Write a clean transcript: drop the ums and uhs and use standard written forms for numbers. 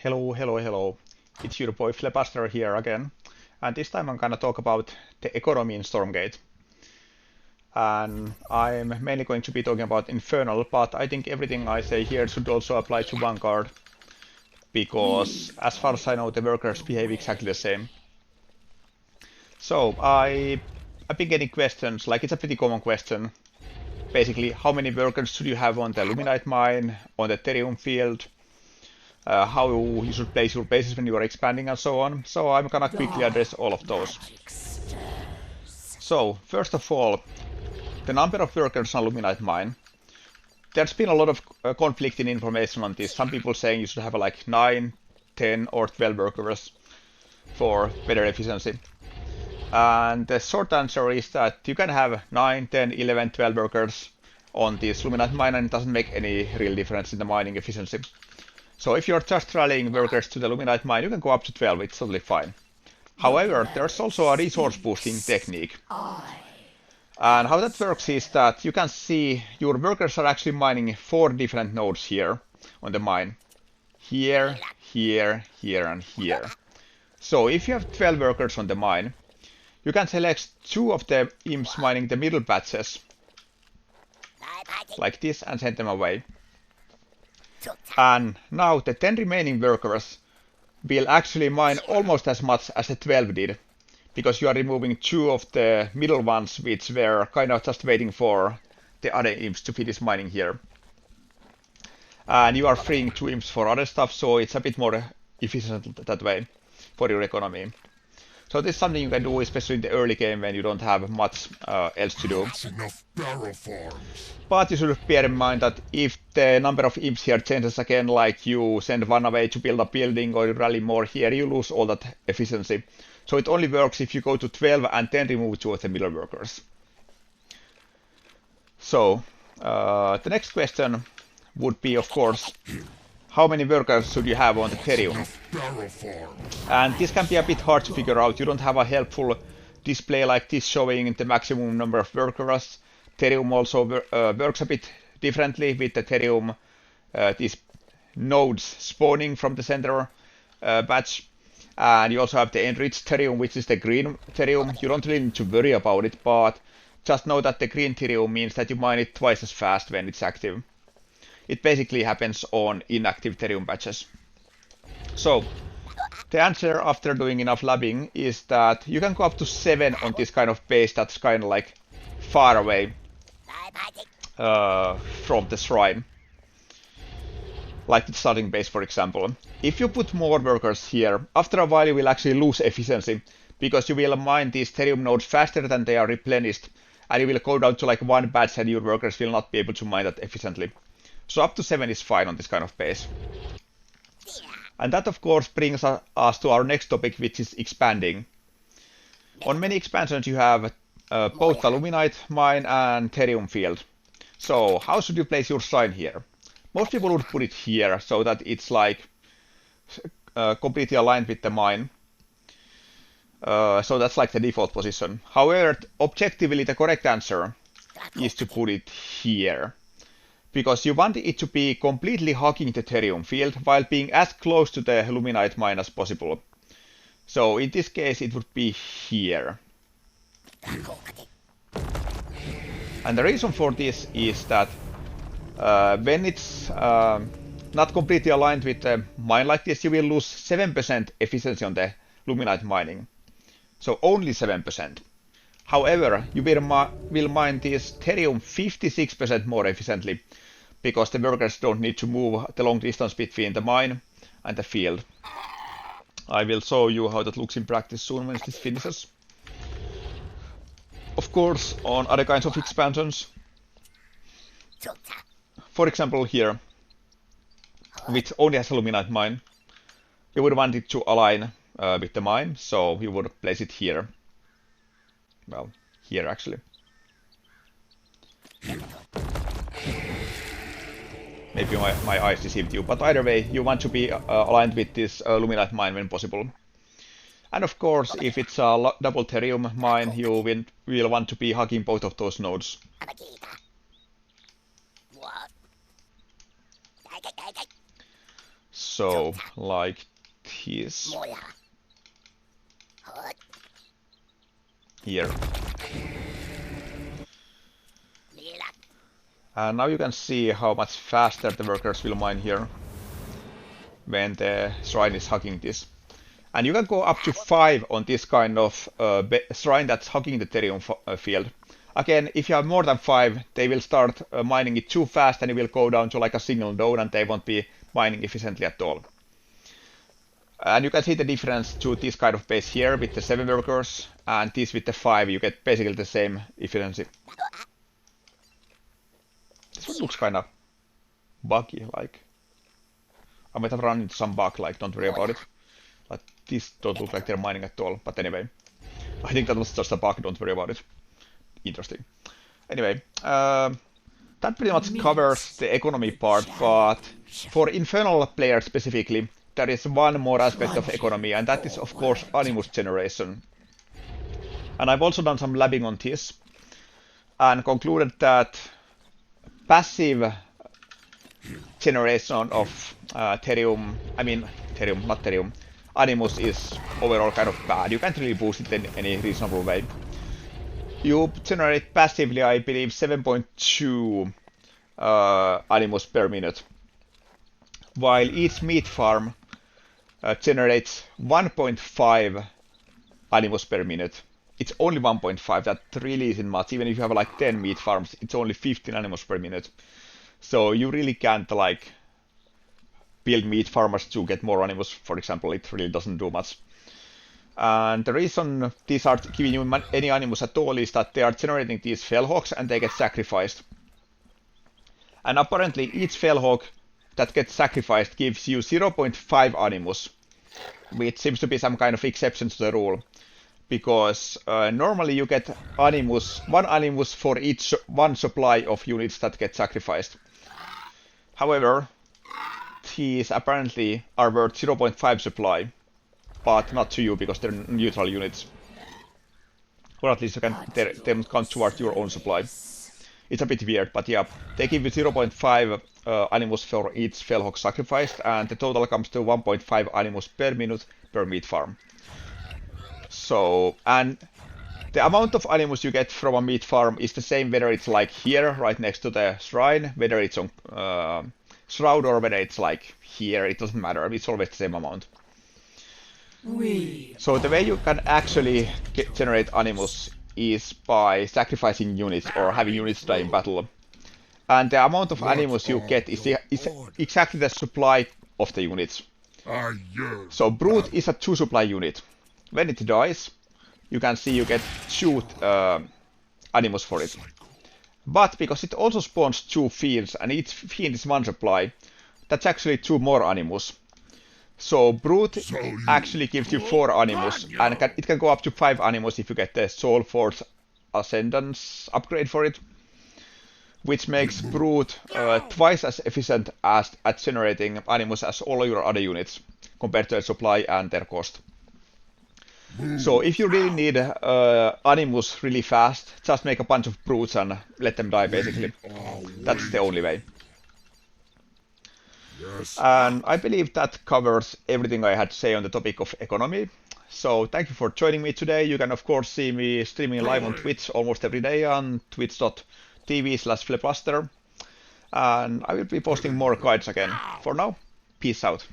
Hello, hello, hello. It's your boy Flepaster here again. And this time I'm gonna talk about the economy in Stormgate. And I'm mainly going to be talking about Infernal, but I think everything I say here should also apply to Vanguard. Because as far as I know, the workers behave exactly the same. So I've been getting questions, like it's a pretty common question. Basically, how many workers should you have on the Luminite mine, on the Therium field? How you should place your bases when you are expanding and so on. So I'm gonna quickly address all of those. So first of all, the number of workers on Luminite mine. There's been a lot of conflicting information on this. Some people saying you should have like 9, 10 or 12 workers for better efficiency. And the short answer is that you can have 9, 10, 11, 12 workers on this Luminite mine and it doesn't make any real difference in the mining efficiency. So if you're just rallying workers to the Luminite mine, you can go up to 12, it's totally fine. However, there's also a resource boosting technique. And how that works is that you can see your workers are actually mining 4 different nodes here on the mine. Here, here, here, and here. So if you have 12 workers on the mine, you can select 2 of the imps mining the middle patches, like this, and send them away. And now the 10 remaining workers will actually mine almost as much as the 12 did, because you are removing 2 of the middle ones which were kind of just waiting for the other imps to finish mining here. And you are freeing 2 imps for other stuff, so it's a bit more efficient that way for your economy. So this is something you can do, especially in the early game when you don't have much else to do. But you should bear in mind that if the number of imps here changes again, like you send one away to build a building or you rally more here, you lose all that efficiency. So it only works if you go to 12 and then remove 2 of the middle workers. So the next question would be, of course, how many workers should you have on the Therium? And this can be a bit hard to figure out. You don't have a helpful display like this showing the maximum number of workers. Therium also works a bit differently with the Therium, these nodes spawning from the center batch. And you also have the enriched Therium, which is the green Therium. You don't really need to worry about it, but just know that the green Therium means that you mine it twice as fast when it's active. It basically happens on inactive Therium batches. So the answer after doing enough labbing is that you can go up to 7 on this kind of base that's kind of like far away from the shrine. Like the starting base, for example. If you put more workers here, after a while you will actually lose efficiency, because you will mine these Therium nodes faster than they are replenished, and you will go down to like 1 batch and your workers will not be able to mine that efficiently. So up to 7 is fine on this kind of base. And that of course brings us to our next topic, which is expanding. On many expansions you have both the Luminite mine and Therium field. So how should you place your shrine here? Most people would put it here so that it's like completely aligned with the mine. So that's like the default position. However, objectively the correct answer is to put it here, because you want it to be completely hugging the Therium field while being as close to the Luminite mine as possible. So in this case it would be here. And the reason for this is that when it's not completely aligned with the mine like this, you will lose 7% efficiency on the Luminite mining. So only 7%. However, you will mine this Therium 56% more efficiently, because the workers don't need to move the long distance between the mine and the field. I will show you how that looks in practice soon when this finishes. Of course, on other kinds of expansions, for example here, which only has a Luminite mine, you would want it to align with the mine, so you would place it here. Well, here actually. Maybe my eyes deceived you, but either way, you want to be aligned with this Luminite mine when possible. And of course, if it's a double Therium mine, you will want to be hugging both of those nodes. So, like this. Here. And now you can see how much faster the workers will mine here when the shrine is hugging this. And you can go up to 5 on this kind of shrine that's hugging the Therium field. Again, if you have more than 5, they will start mining it too fast and it will go down to like a single node and they won't be mining efficiently at all. And you can see the difference to this kind of base here with the 7 workers and this with the 5. You get basically the same efficiency. This one looks kind of buggy, like I might have run into some bug, like don't worry about it. But these don't look like they're mining at all. But anyway, I think that was just a bug, don't worry about it. Interesting. Anyway, that pretty much covers the economy part, but for Infernal players specifically, there is one more aspect of economy, and that is of course Animus generation. And I've also done some labbing on this, and concluded that passive generation of Therium, not Therium, Animus is overall kind of bad. You can't really boost it in any reasonable way. You generate passively, I believe, 7.2 Animus per minute, while each meat farm generates 1.5 Animus per minute. It's only 1.5, that really isn't much. Even if you have like 10 meat farms, it's only 15 Animus per minute. So you really can't like build meat farmers to get more Animus, for example. It really doesn't do much. And the reason these aren't giving you any Animus at all is that they are generating these Fellhawks and they get sacrificed. And apparently each Fellhawk that gets sacrificed gives you 0.5 Animus, which seems to be some kind of exception to the rule. Because normally you get one Animus for each one supply of units that get sacrificed. However, these apparently are worth 0.5 supply, but not to you because they're neutral units. Or at least you can them count towards your own supply. It's a bit weird, but yeah, they give you 0.5 Animus for each Fellhawk sacrificed, and the total comes to 1.5 Animus per minute per meat farm. So, and the amount of Animus you get from a meat farm is the same whether it's like here, right next to the shrine, whether it's on Shroud or whether it's like here, it doesn't matter, it's always the same amount. So the way you can actually generate Animus is by sacrificing units or having units die in battle. And the amount of Animus you get is exactly the supply of the units. So Brute is a 2 supply unit. When it dies, you can see you get 2 Animus for it. But because it also spawns 2 fiends and each fiend is 1 supply, that's actually 2 more Animus. So Brute actually gives you 4 Animus, and it can go up to 5 Animus if you get the Soul Force Ascendance upgrade for it, which makes Brute twice as efficient at generating Animus as all your other units, compared to their supply and their cost. So if you really need Animus really fast, just make a bunch of Brutes and let them die basically. That's the only way. And I believe that covers everything I had to say on the topic of economy. So thank you for joining me today. You can of course see me streaming live on Twitch almost every day on twitch.tv/Flebuster. And I will be posting more guides again. For now, peace out.